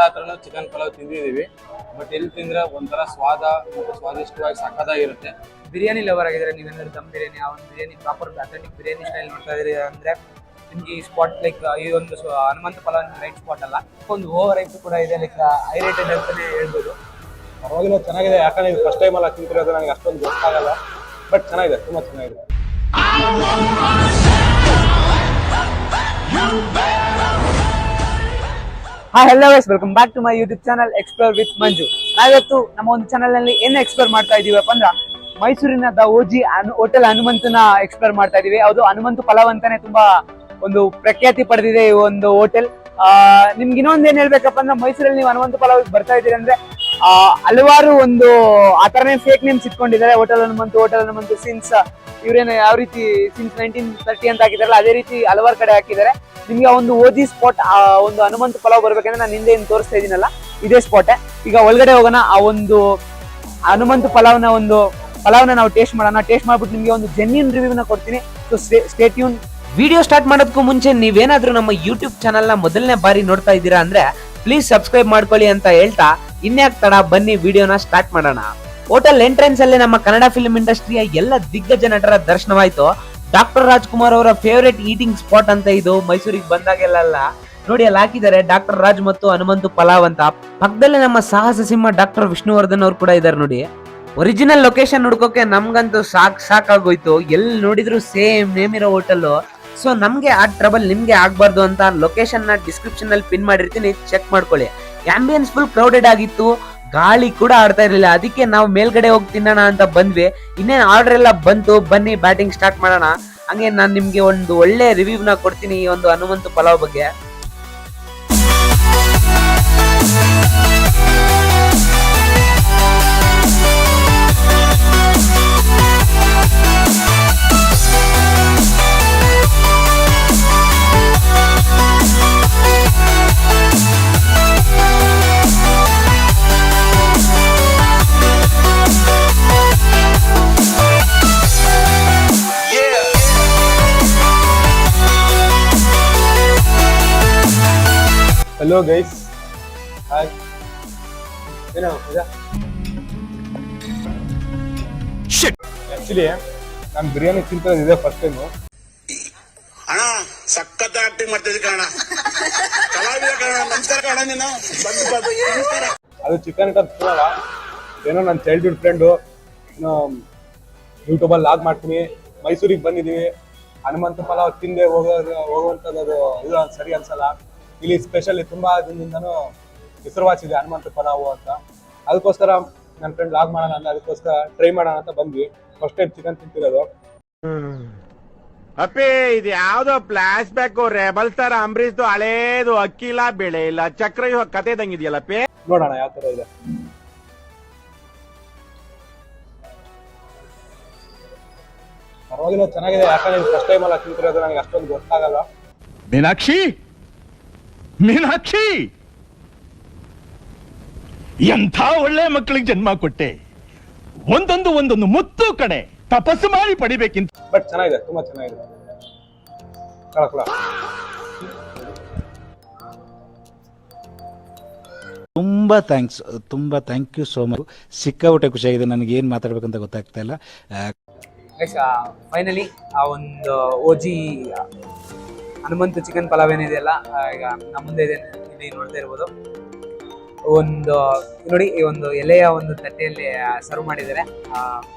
ಹತ್ರನೂ chicken pulao ತಿಂದಿದ್ದೀವಿ. But ಇಲ್ಲಿ ತಿಂದ್ರೆ ಒಂಥರ ಸ್ವಾದ ಮತ್ತು ಸ್ವಾದಿಷ್ಟವಾಗಿ ಸಖತ್ತಾಗಿರುತ್ತೆ. ಬಿರಿಯಾನಿ ಲವರ್ ಆಗಿದ್ರೆ ನೀವೇನಾದ್ರು ದಮ್ ಬಿರಿಯಾನಿ ಆ ಒಂದು biryani proper authentic biryani style ನೋಡ್ತಾ ಇದ್ರಿ ಅಂದ್ರೆ ನಿಮ್ಗೆ ಈ ಸ್ಪಾಟ್ ಲೈಕ್ ಈ ಒಂದು ಹನುಮಂತ ಪಲಾವ್ ರೈಟ್ ಸ್ಪಾಟ್ ಅಲ್ಲ, ಒಂದು ಓವರ್ ರೈಟ್ ಕೂಡ ಇದೆ, ಲೈಕ್ ಹೈ ರೇಟೆಡ್ ಅಂತಾನೆ ಹೇಳ್ಬೋದು. ಪರವಾಗಿಲ್ಲ, ಚೆನ್ನಾಗಿದೆ. ಯಾಕಂದ್ರೆ ಇದು ಫಸ್ಟ್ ಟೈಮ್ ಅಲ್ಲ ತಿಂತಿರೋದು, ನನಗೆ ಅಷ್ಟೊಂದು ಗೊತ್ತಾಗಲ್ಲ. ಬಟ್ ಚೆನ್ನಾಗಿದೆ, ತುಂಬಾ ಚೆನ್ನಾಗಿದೆ. Hello guys, welcome back to my YouTube channel explore with Manju. ನಾವಿವತ್ತು ನಮ್ಮ ಒಂದು ಚಾನಲ್ ನಲ್ಲಿ ಏನು ಎಕ್ಸ್ಪ್ಲೋರ್ ಮಾಡ್ತಾ ಇದೀವಪ್ಪ ಅಂದ್ರೆ ಮೈಸೂರಿನ ದ ಓಜಿ ಹೋಟೆಲ್ ಹನುಮಂತನ ಎಕ್ಸ್ಪ್ಲೋರ್ ಮಾಡ್ತಾ ಇದೀವಿ. ಅದು ಹನುಮಂತ ಪಲಾವ್ ಅಂತಾನೆ ತುಂಬಾ ಒಂದು ಪ್ರಖ್ಯಾತಿ ಪಡೆದಿದೆ ಈ ಒಂದು ಹೋಟೆಲ್. ನಿಮ್ಗೆ ಇನ್ನೊಂದು ಏನ್ ಹೇಳ್ಬೇಕಪ್ಪ ಅಂದ್ರೆ ಮೈಸೂರಲ್ಲಿ ನೀವು ಹನುಮಂತ ಪಲಾವ್ ಬರ್ತಾ ಇದೀರಿ ಅಂದ್ರೆ ಹಲವಾರು ಒಂದು ಆ ತರನೇ ಫೇಕ್ ನೇಮ್ಸ್ ಇಟ್ಕೊಂಡಿದ್ದಾರೆ. ಹೋಟೆಲ್ ಹನುಮಂತ ಸಿನ್ಸ್ ಇವ್ರೇನು ಯಾವ ರೀತಿ ಸಿನ್ಸ್ 1930 ಅಂತ ಹಾಕಿದಾರಲ್ಲ ಅದೇ ರೀತಿ ಹಲವಾರು ಕಡೆ ಹಾಕಿದ್ದಾರೆ. ನಿಮ್ಗೆ ಒಂದು ಓಜಿ ಸ್ಪಾಟ್ ಒಂದು ಹನುಮಂತ ಪಲಾವ್ ಬರ್ಬೇಕಂದ್ರೆ ನಾನು ಹಿಂದೆ ಏನು ತೋರಿಸ್ತಾ ಇದೀನಲ್ಲ ಇದೇ ಸ್ಪಾಟೇ. ಈಗ ಒಳಗಡೆ ಹೋಗೋಣ, ಆ ಒಂದು ಹನುಮಂತ ಪಲಾವ್ನ ನಾವು ಟೇಸ್ಟ್ ಮಾಡೋಣ. ಟೇಸ್ಟ್ ಮಾಡ್ಬಿಟ್ಟು ನಿಮ್ಗೆ ಒಂದು ಜೆನ್ಯೂನ್ ರಿವ್ಯೂನ ಕೊಡ್ತೀನಿ. So stay tune. Video start ಮಾಡೋದಕ್ಕೂ ಮುಂಚೆ ನೀವೇನಾದ್ರೂ ನಮ್ಮ ಯೂಟ್ಯೂಬ್ ಚಾನಲ್ ನ ಮೊದಲನೇ ಬಾರಿ ನೋಡ್ತಾ ಇದ್ದೀರಾ ಅಂದ್ರೆ ಪ್ಲೀಸ್ ಸಬ್ಸ್ಕ್ರೈಬ್ ಮಾಡ್ಕೊಳ್ಳಿ ಅಂತ ಹೇಳ್ತಾ ಇನ್ಯಾಕ್ ತಡ, ಬನ್ನಿ ವಿಡಿಯೋನ ಸ್ಟಾರ್ಟ್ ಮಾಡೋಣ. ಹೋಟೆಲ್ ಎಂಟ್ರೆನ್ಸ್ ಅಲ್ಲಿ ನಮ್ಮ ಕನ್ನಡ ಫಿಲ್ಮ್ ಇಂಡಸ್ಟ್ರಿಯ ಎಲ್ಲ ದಿಗ್ಗಜ ನಟರ ದರ್ಶನವಾಯ್ತು. ಡಾಕ್ಟರ್ ರಾಜ್ಕುಮಾರ್ ಅವರ ಫೇವರೇಟ್ ಈಟಿಂಗ್ ಸ್ಪಾಟ್ ಅಂತ ಇದು. ಮೈಸೂರಿಗೆ ಬಂದಾಗೆಲ್ಲ ನೋಡಿ ಅಲ್ಲಿ ಹಾಕಿದ್ದಾರೆ ಡಾಕ್ಟರ್ ರಾಜ್ ಮತ್ತು ಹನುಮಂತು ಪಲಾವ್ ಅಂತ. ಪಕ್ಕದಲ್ಲೇ ನಮ್ಮ ಸಾಹಸ ಸಿಂಹ ಡಾಕ್ಟರ್ ವಿಷ್ಣುವರ್ಧನ್ ಅವ್ರು ಕೂಡ ಇದಾರೆ ನೋಡಿ. ಒರಿಜಿನಲ್ ಲೊಕೇಶನ್ ಹುಡ್ಕೋಕೆ ನಮ್ಗಂತೂ ಸಾಕಾಗೋಯ್ತು. ಎಲ್ಲಿ ನೋಡಿದ್ರು ಸೇಮ್ ನೇಮ್ ಇರೋ ಹೋಟೆಲ್. ಸೊ ನಮ್ಗೆ ಆ ಟ್ರಬಲ್ ನಿಮ್ಗೆ ಆಗ್ಬಾರ್ದು ಅಂತ ಲೊಕೇಶನ್ ನ ಡಿಸ್ಕ್ರಿಪ್ಷನ್ ನಲ್ಲಿ ಪಿನ್ ಮಾಡಿರ್ತೀನಿ, ಚೆಕ್ ಮಾಡ್ಕೊಳ್ಳಿ. ಆಂಬಿಯನ್ಸ್ ಫುಲ್ ಕ್ರೌಡೆಡ್ ಆಗಿತ್ತು, ಗಾಳಿ ಕೂಡ ಆಡ್ತಾ ಇರ್ಲಿಲ್ಲ. ಅದಕ್ಕೆ ನಾವು ಮೇಲ್ಗಡೆ ಹೋಗಿ ತಿನ್ನೋಣ ಅಂತ ಬಂದ್ವಿ. ಇನ್ನೇನು ಆರ್ಡರ್ ಎಲ್ಲ ಬಂತು, ಬನ್ನಿ ಬ್ಯಾಟಿಂಗ್ ಸ್ಟಾರ್ಟ್ ಮಾಡೋಣ. ಹಂಗೆ ನಾನು ನಿಮ್ಗೆ ಒಂದು ಒಳ್ಳೆ ರಿವ್ಯೂನ ಕೊಡ್ತೀನಿ ಈ ಒಂದು ಹನುಮಂತ ಪಲಾವ್ ಬಗ್ಗೆ. Hello guys, hi. ಏನೋ ಆಕ್ಚುಲಿ ನಾನು ಬಿರಿಯಾನಿ ತಿಂತಿರೋದು ಇದೆ ಫಸ್ಟ್ ಟೈಮು. ಅಣ್ಣ ಸಖತ್ ಆಕ್ಟಿಂಗ್ ಮಾಡ್ತಿದ್ದೆ ಕಣ, ಕಲಾವಿದ ಕಣ. ನಮಸ್ಕಾರ ಕಣ, ನೀನು ಅದು ಚಿಕನ್ ತಿನ್ನಲ್ಲ. ಏನೋ ನನ್ನ ಚೈಲ್ಡ್ಹುಡ್ ಫ್ರೆಂಡು ಯೂಟ್ಯೂಬಲ್ಲಿ ಲಾಗ್ ಮಾಡ್ತೀನಿ. ಮೈಸೂರಿಗೆ ಬಂದಿದ್ದೀವಿ, ಹನುಮಂತ ಪಲಾವ್ ತಿಂದೆ ಹೋಗುವಂಥದ್ದು ಇದು ಸರಿ ಅನ್ಸಲ್ಲ. ಇಲ್ಲಿ ಸ್ಪೆಷಲಿ ತುಂಬಾ ದಿನದಿಂದನೂ ಹೆಸರುವಾಸಿದೆ ಹನುಮಂತ ಪಲಾವು ಅಂತ. ಅದಕ್ಕೋಸ್ಕರ ನನ್ನ ಫ್ರೆಂಡ್ ಲಾಗ್ ಮಾಡೋಣ ಅಂತ, ಅದಕ್ಕೋಸ್ಕರ ಟ್ರೈ ಮಾಡೋಣ ಅಂತ ಬಂದ್ವಿ. ಫಸ್ಟ್ ಟೈಮ್ ಚಿಕನ್ ತಿಂತಿರೋದು. ಅಪ್ಪಿ ಇದು ಯಾವ್ದೋ ಫ್ಲಾಶ್ ಬ್ಯಾಕ್ ರೆಬಲ್ ತರ ಅಂಬರೀಶ್ದು ಹಳೇದು, ಅಕ್ಕಿ ಇಲ್ಲ ಬೆಳೆ ಇಲ್ಲ ಚಕ್ರ ಕತೆ ಇದಂಗಿದೆಯಲ್ಲಪ್ಪಿ. ನೋಡೋಣ ಯಾವ ತರ ಇದೆ. ಪರವಾಗಿಲ್ಲ, ಚೆನ್ನಾಗಿದೆ. ಯಾಕಂದ್ರೆ ಫಸ್ಟ್ ಟೈಮ್ ಅಲ್ಲ ತಿಂತಿರೋದು, ನನಗೆ ಅಷ್ಟೊಂದು ಗೊತ್ತಾಗಲ್ಲ. ಮೀನಾಕ್ಷಿ ಎಂಥ ಒಳ್ಳೆ ಮಕ್ಕಳಿಗೆ ಜನ್ಮ ಕೊಟ್ಟೆ. ಒಂದೊಂದು ಮುತ್ತು ಕಡೆ ತಪಸ್ಸು ಮಾಡಿ ಪಡಿಬೇಕಿಂತ. ಬಟ್ ಚೆನ್ನಾಗಿದೆ, ತುಂಬಾ ಚೆನ್ನಾಗಿದೆ. ಕಳಕಳ. ತುಂಬಾ ಥ್ಯಾಂಕ್ ಯು ಸೋ ಮಚ್. ಸಿಕ್ಕಾಪಟ್ಟೆ ಖುಷಿಯಾಗಿದೆ. ನನಗೆ ಏನು ಮಾತಾಡ್ಬೇಕಂತ ಗೊತ್ತಾಗ್ತಾ ಇಲ್ಲ. ಫೈನಲಿ ಆ ಒಂದು ಓಜಿ ಹನುಮಂತ ಚಿಕನ್ ಪಲಾವ್ ಏನಿದೆಯಲ್ಲ ಈಗ ನಮ್ಮ ಮುಂದೆ ಇದೆ, ಇಲ್ಲಿ ನೋಡ್ತಾ ಇರ್ಬೋದು. ಒಂದು ನೋಡಿ, ಈ ಒಂದು ಎಲೆಯ ಒಂದು ತಟ್ಟೆಯಲ್ಲಿ ಸರ್ವ್ ಮಾಡಿದ್ದಾರೆ.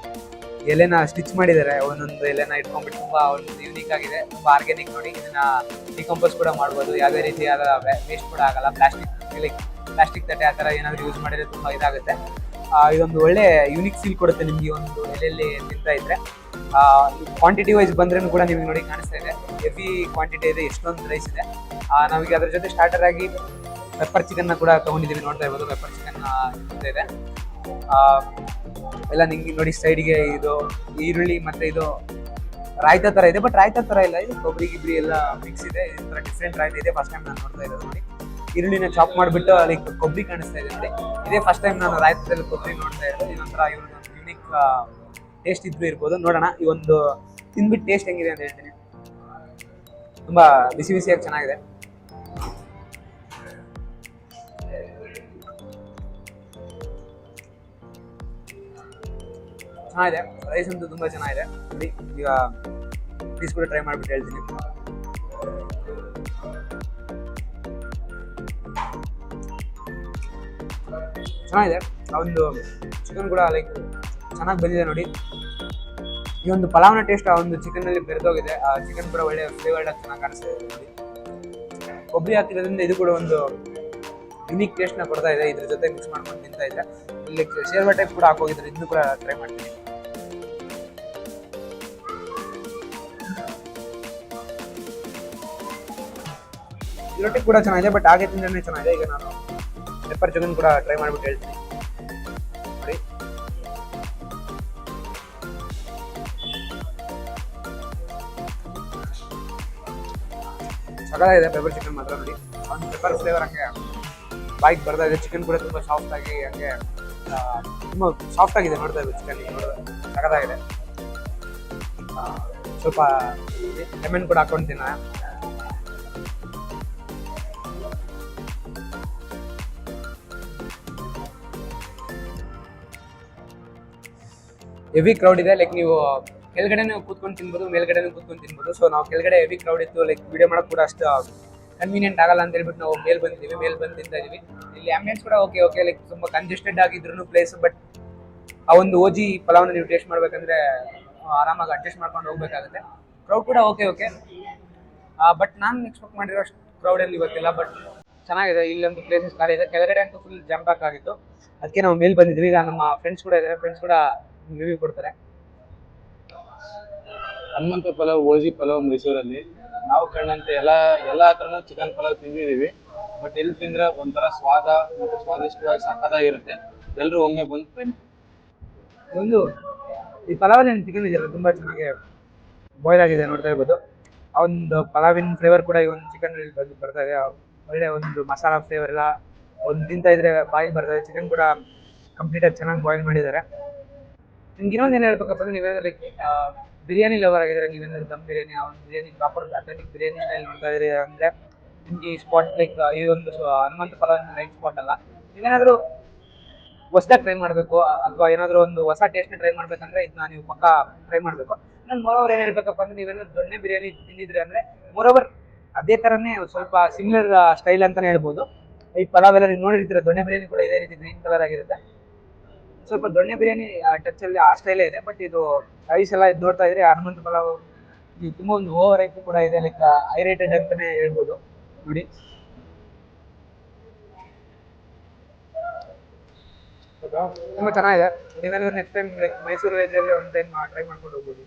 ಎಲೆನ ಸ್ಟಿಚ್ ಮಾಡಿದ್ದಾರೆ, ಒಂದೊಂದು ಎಲೆನ ಇಟ್ಕೊಂಡ್ಬಿಟ್ಟು ತುಂಬಾ ಒಂದು ಯೂನಿಕ್ ಆಗಿದೆ, ತುಂಬಾ ಆರ್ಗ್ಯಾನಿಕ್. ನೋಡಿ, ಇದನ್ನ ಡಿಕಂಪೋಸ್ ಕೂಡ ಮಾಡ್ಬೋದು, ಯಾವುದೇ ರೀತಿಯಾದ ವೇಸ್ಟ್ ಕೂಡ ಆಗಲ್ಲ. ಪ್ಲಾಸ್ಟಿಕ್ ತಟ್ಟೆ ಆ ಥರ ಏನಾದರೂ ಯೂಸ್ ಮಾಡಿದ್ರೆ ತುಂಬಾ ಇದಾಗುತ್ತೆ. ಇದೊಂದು ಒಳ್ಳೆ ಯೂನಿಕ್ ಫೀಲ್ ಕೊಡುತ್ತೆ ನಿಮ್ಗೆ ಒಂದು ಎಲೆಯಲ್ಲಿ ತಿಂತಾ ಇದ್ರೆ. ಕ್ವಾಂಟಿಟಿ ವೈಸ್ ಬಂದ್ರೂ ಕೂಡ ನಿಮಗೆ ನೋಡಿ ಕಾಣಿಸ್ತಾ ಇದೆ, ಹೆವಿ ಕ್ವಾಂಟಿಟಿ ಇದೆ, ಎಷ್ಟೊಂದು ರೈಸ್ ಇದೆ. ನಾವೀಗ ಅದ್ರ ಜೊತೆ ಸ್ಟಾರ್ಟರ್ ಆಗಿ ಪೆಪ್ಪರ್ ಚಿಕನ್ನ ಕೂಡ ತೊಗೊಂಡಿದ್ದೀವಿ, ನೋಡ್ತಾ ಇರ್ಬೋದು. ಪೆಪ್ಪರ್ ಚಿಕನ್ ಇದೆ ಎಲ್ಲ ನಿಮ್ಗೆ ನೋಡಿ. ಸೈಡ್ಗೆ ಇದು ಈರುಳ್ಳಿ ಮತ್ತೆ ಇದು ರಾಯ್ತಾ ಥರ ಇದೆ, ಬಟ್ ರಾಯ್ತಾ ಥರ ಇಲ್ಲ, ಇದು ಕೊಬ್ಬರಿ ಗಿಬ್ರಿ ಎಲ್ಲ ಮಿಕ್ಸ್ ಇದೆ. ಈ ಥರ ಡಿಫ್ರೆಂಟ್ ರಾಯ್ತಾ ಇದೆ, ಫಸ್ಟ್ ಟೈಮ್ ನಾನು ನೋಡ್ತಾ ಇರೋದು. ನೋಡಿ, ಈರುಳ್ಳಿನ ಚಾಪ್ ಮಾಡಿಬಿಟ್ಟು ಲೈಕ್ ಕೊಬ್ಬರಿ ಕಾಣಿಸ್ತಾ ಇದೆ ನೋಡಿ. ಇದೇ ಫಸ್ಟ್ ಟೈಮ್ ನಾನು ರಾಯ್ತದಲ್ಲಿ ಕೊಬ್ಬರಿ ನೋಡ್ತಾ ಇರೋದು. ಇದೊಂಥರ ಇವ್ರದ್ದು ಯೂನಿಕ್ ಟೇಸ್ಟ್ ಇದ್ರೂ ಇರ್ಬೋದು. ನೋಡೋಣ ಈ ಒಂದು ತಿಂದ್ಬಿಟ್ಟು ಟೇಸ್ಟ್ ಹೆಂಗಿದೆ ಅಂತ ಹೇಳ್ತೀನಿ. ತುಂಬಾ ಬಿಸಿಯಾಗಿ ಚೆನ್ನಾಗಿದೆ. ಚೆನ್ನಾಗಿದೆ. ರೈಸ್ ಅಂತೂ ತುಂಬ ಚೆನ್ನಾಗಿದೆ. ನೋಡಿ ಈಗ ಪೀಸ್ ಕೂಡ ಟ್ರೈ ಮಾಡಿಬಿಟ್ಟು ಹೇಳ್ತೀನಿ. ಚೆನ್ನಾಗಿದೆ. ಆ ಒಂದು ಚಿಕನ್ ಕೂಡ ಲೈಕ್ ಚೆನ್ನಾಗಿ ಬಂದಿದೆ ನೋಡಿ. ಈ ಒಂದು ಪಲಾವ್ನ ಟೇಸ್ಟ್ ಆ ಒಂದು ಚಿಕನ್ನಲ್ಲಿ ಬೆರೆದೋಗಿದೆ. ಆ ಚಿಕನ್ ಕೂಡ ಒಳ್ಳೆ ಫ್ಲೇವರ್ಡ್ ಆಗಿ ಚೆನ್ನಾಗಿ ಕಾಣಿಸ್ತಾ ಇದೆ ನೋಡಿ. ಕೊಬ್ಬರಿ ಹಾಕಿರೋದ್ರಿಂದ ಇದು ಕೂಡ ಒಂದು ಯುನೀಕ್ ಟೇಸ್ಟ್ನ ಕೊಡ್ತಾ ಇದೆ. ಇದ್ರ ಜೊತೆ ಮಿಕ್ಸ್ ಮಾಡ್ಕೊಂಡು ತಿಂತಾ ಇದ್ದೆ. ಇಲ್ಲಿ ಶೇರ್ವಾ ಟೈಪ್ ಕೂಡ ಹಾಕೋಗಿದ್ರೆ ಇದನ್ನು ಕೂಡ ಟ್ರೈ ಮಾಡ್ತೀನಿ. ಈ ರೊಟ್ಟಿ ಕೂಡ ಚೆನ್ನಾಗಿದೆ, ಬಟ್ ಹಾಗೆ ತಿಂದ್ರೆ ಚೆನ್ನಾಗಿದೆ. ಈಗ ನಾನು ಪೆಪ್ಪರ್ ಚಿಕನ್ ಕೂಡ ಟ್ರೈ ಮಾಡಿಬಿಟ್ಟು ಹೇಳ್ತೀನಿ ನೋಡಿ. ಸಕಲಾಗಿದೆ ಪೆಪ್ಪರ್ ಚಿಕನ್ ಮಾತ್ರ ನೋಡಿ. ಒಂದು ಪೆಪ್ಪರ್ ಫ್ಲೇವರ್ ಹಂಗೆ ಬಾಯಿಗೆ ಬರ್ತಾ ಇದೆ. ಚಿಕನ್ ಕೂಡ ತುಂಬ ಸಾಫ್ಟ್ ಆಗಿ ಹಂಗೆ ತುಂಬ ಸಾಫ್ಟ್ ಆಗಿದೆ ನೋಡ್ತಾ ಇದ್ದೀವಿ. ಚಿಕನ್ ಸಕಲಾಗಿದೆ. ಸ್ವಲ್ಪ ಲೆಮನ್ ಕೂಡ ಹಾಕೊಂತೀನಿ. ಹೆವಿ ಕ್ರೌಡ್ ಇದೆ. ಲೈಕ್ ನೀವು ಕೆಳಗಡೆನೂ ಕೂತ್ಕೊಂಡು ತಿನ್ಬೋದು, ಮೇಲ್ಗಡೆನೂ ಕೂತ್ಕೊಂಡು ತಿನ್ಬೋದು. ಸೊ ನಾವು ಕೆಳಗಡೆ ಹೆವಿ ಕ್ರೌಡ್ ಇತ್ತು, ಲೈಕ್ ವಿಡಿಯೋ ಮಾಡೋಕೆ ಕೂಡ ಅಷ್ಟು ಕನ್ವೀನಿಯಂಟ್ ಆಗಲ್ಲ ಅಂತ ಹೇಳ್ಬಿಟ್ಟು ನಾವು ಮೇಲ್ ಬಂದು ತಿಂತಾ ಇದೀವಿ. ಇಲ್ಲಿ ಆಂಬಿಯನ್ಸ್ ಕೂಡ ಓಕೆ ಲೈಕ್ ತುಂಬ ಕಂಜೆಸ್ಟೆಡ್ ಆಗಿದ್ರು ಪ್ಲೇಸ್, ಬಟ್ ಆ ಒಂದು ಓಜಿ ಪಲಾವ್ನ ನೀವು ಟೇಸ್ಟ್ ಮಾಡ್ಬೇಕಂದ್ರೆ ಆರಾಮಾಗಿ ಅಡ್ಜಸ್ಟ್ ಮಾಡ್ಕೊಂಡು ಹೋಗ್ಬೇಕಾಗುತ್ತೆ. ಕ್ರೌಡ್ ಕೂಡ ಓಕೆ ಬಟ್ ನಾನು ಎಕ್ಸ್ಪೆಕ್ಟ್ ಮಾಡಿರೋ ಅಷ್ಟು ಕ್ರೌಡಲ್ಲಿ ಇವತ್ತಿಲ್ಲ. ಬಟ್ ಚೆನ್ನಾಗಿದೆ. ಇಲ್ಲೊಂದು ಪ್ಲೇಸಸ್ ಖಾಲಿ ಇದೆ. ಕೆಳಗಡೆ ಅಂತೂ ಫುಲ್ ಜಂಪ್ ಆಗಿತ್ತು. ಅದಕ್ಕೆ ನಾವು ಮೇಲ್ ಬಂದಿದ್ವಿ. ಈಗ ನಮ್ಮ ಫ್ರೆಂಡ್ಸ್ ಕೂಡ ಇದ್ದಾರೆ, ಫ್ರೆಂಡ್ಸ್ ಕೂಡ ರಿವ್ಯೂ ಕೊಡ್ತಾರೆ. ಹನುಮಂತ ಪಲಾವ್, ಓಜಿ ಪಲಾವ್ ಮೈಸೂರಲ್ಲಿ ನಾವು ಕಂಡಂತೆ ಎಲ್ಲ ಹತ್ರನೂ ಚಿಕನ್ ಪಲಾವ್ ತಿಂದಿದ್ದೀವಿ. ಬಟ್ ಎಲ್ಲಿ ತಿಂದ್ರೆ ಒಂಥರ ಸ್ವಾದ ಮತ್ತು ಸ್ವಾದಿಷ್ಟವಾಗಿ ಸಕ್ಕತ್ತಾಗಿರುತ್ತೆ. ಎಲ್ಲರೂ ಒಮ್ಮೆ ಬಂದು ಒಂದು ಈ ಪಲಾವಲ್ಲಿ ಚಿಕನ್ ಇದೆಯಲ್ಲ ತುಂಬ ಚೆನ್ನಾಗಿ ಬಾಯ್ಲ್ ಆಗಿದೆ ನೋಡ್ತಾ ಇರ್ಬೋದು. ಆ ಒಂದು ಪಲಾವಿನ ಫ್ಲೇವರ್ ಕೂಡ ಈ ಒಂದು ಚಿಕನ್ ಬರ್ತಾ ಇದೆ. ಒಳ್ಳೆ ಒಂದು ಮಸಾಲಾ ಫ್ಲೇವರ್ ಎಲ್ಲ ಒಂದು ತಿಂತಾ ಇದ್ರೆ ಬಾಯಿ ಬರ್ತಾ ಇದೆ. ಚಿಕನ್ ಕೂಡ ಕಂಪ್ಲೀಟಾಗಿ ಚೆನ್ನಾಗಿ ಬಾಯ್ಲ್ ಮಾಡಿದ್ದಾರೆ. ನಿಮ್ಗೆ ಇನ್ನೊಂದು ಏನು ಹೇಳ್ಬೇಕಪ್ಪ ಅಂದ್ರೆ, ನೀವೇನಾದ್ರು ಲೈಕ್ ಬಿರಿಯಾನಿ ಲವರ್ ಆಗಿದ್ರೆ, ನೀವೇನಾದ್ರು ದಮ್ ಬಿರಿಯಾನಿ, ಆ ಒಂದು biryani proper authentic biryani style ನೋಡ್ತಾ ಇದ್ರಿ ಅಂದರೆ ನಿಮಗೆ ಈ ಸ್ಪಾಟ್ ಲೈಕ್ ಈ ಒಂದು ಹನುಮಂತ ಪಲಾವ್ ರೈಟ್ ಸ್ಪಾಟ್ ಅಲ್ಲ. ನೀವೇನಾದರೂ ಹೊಸದಾಗಿ ಟ್ರೈ ಮಾಡಬೇಕು ಅಥವಾ ಏನಾದರೂ ಒಂದು ಹೊಸ ಟೇಸ್ಟ್ನ ಟ್ರೈ ಮಾಡ್ಬೇಕಂದ್ರೆ ಇದನ್ನ ನೀವು ಪಕ್ಕ ಟ್ರೈ ಮಾಡಬೇಕು. ನಾನು ಮೋರೋವರ್ ಏನು ಹೇಳ್ಬೇಕಪ್ಪ ಅಂದ್ರೆ, ನೀವೇನಾದ್ರು ದೊಣ್ಣೆ ಬಿರಿಯಾನಿ ತಿಂದಿದ್ರೆ ಅಂದರೆ ಮೋರೋವರ್ ಅದೇ ಥರನೇ ಸ್ವಲ್ಪ ಸಿಮಿಲರ್ ಸ್ಟೈಲ್ ಅಂತಲೇ ಹೇಳ್ಬೋದು. ಈ ಪಲಾವ್ ಎಲ್ಲ ನೀವು ನೋಡಿರ್ತೀರ, ದೊಣ್ಣೆ ಬಿರಿಯಾನಿ ಕೂಡ ಇದೇ ರೀತಿ ಗ್ರೀನ್ ಕಲರ್ ಆಗಿರುತ್ತೆ. ಸ್ವಲ್ಪ ದೊಣ್ಣೆ ಬಿರಿಯಾನಿ ಟಚಲ್ಲಿ ಆ ಸ್ಟೈಲೇ ಇದೆ. ಬಟ್ ಇದು ರೈಸ್ ಎಲ್ಲ ಇದು ನೋಡ್ತಾ ಇದ್ರೆ ಹನುಮಂತ ಪಲಾವ್ ಇದು ತುಂಬ ಒಂದು ಓವರ್ ರೈಟ್ ಕೂಡ ಇದೆ, ಲೈಕ್ ಹೈ ರೇಟೆಡ್ ಅಂತಲೇ ಹೇಳ್ಬೋದು ನೋಡಿ. ತುಂಬ ಚೆನ್ನಾಗಿದೆ. ನೀವೇನಾದ್ರು ನೆಕ್ಸ್ಟ್ ಟೈಮ್ ಲೈಕ್ ಮೈಸೂರು ವೇಜಲ್ಲಿ ಒಂದು ಟೈಮ್ ಟ್ರೈ ಮಾಡ್ಕೊಂಡು ಹೋಗ್ಬೋದು.